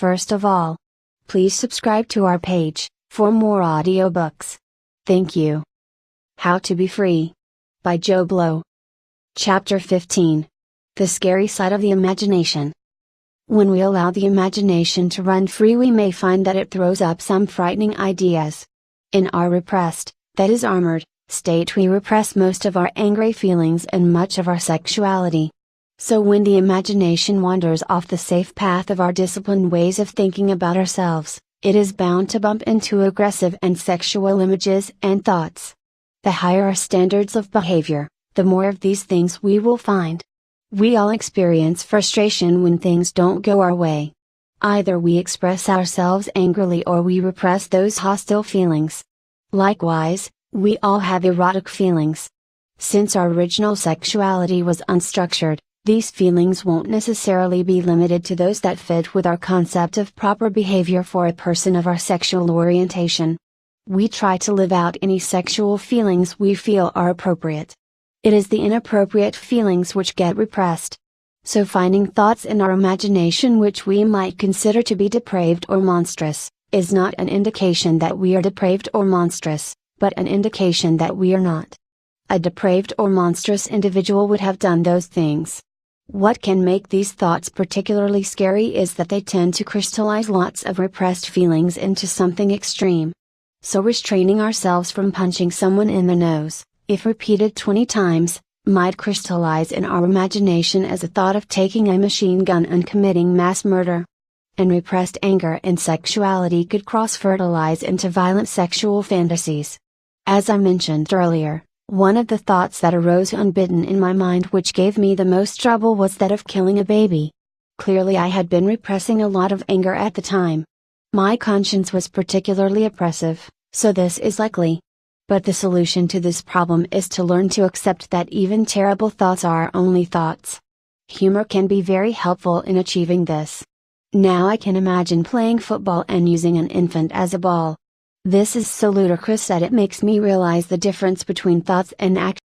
First of all, please subscribe to our page for more audiobooks. Thank you. How to Be Free by Joe Blow. Chapter 15. The Scary Side of the Imagination. When we allow the imagination to run free, we may find that it throws up some frightening ideas. In our repressed, that is armored, state, we repress most of our angry feelings and much of our sexuality. So when the imagination wanders off the safe path of our disciplined ways of thinking about ourselves, it is bound to bump into aggressive and sexual images and thoughts. The higher our standards of behavior, the more of these things we will find. We all experience frustration when things don't go our way. Either we express ourselves angrily or we repress those hostile feelings. Likewise, we all have erotic feelings. Since our original sexuality was unstructured, these feelings won't necessarily be limited to those that fit with our concept of proper behavior for a person of our sexual orientation. We try to live out any sexual feelings we feel are appropriate. It is the inappropriate feelings which get repressed. So finding thoughts in our imagination which we might consider to be depraved or monstrous, is not an indication that we are depraved or monstrous, but an indication that we are not. A depraved or monstrous individual would have done those things. What can make these thoughts particularly scary is that they tend to crystallize lots of repressed feelings into something extreme. So restraining ourselves from punching someone in the nose, if repeated 20 times, might crystallize in our imagination as a thought of taking a machine gun and committing mass murder. And repressed anger and sexuality could cross-fertilize into violent sexual fantasies. As I mentioned earlier, one of the thoughts that arose unbidden in my mind which gave me the most trouble was that of killing a baby. Clearly I had been repressing a lot of anger at the time. My conscience was particularly oppressive, so this is likely. But the solution to this problem is to learn to accept that even terrible thoughts are only thoughts. Humor can be very helpful in achieving this. Now I can imagine playing football and using an infant as a ball. This is so ludicrous that it makes me realize the difference between thoughts and actions.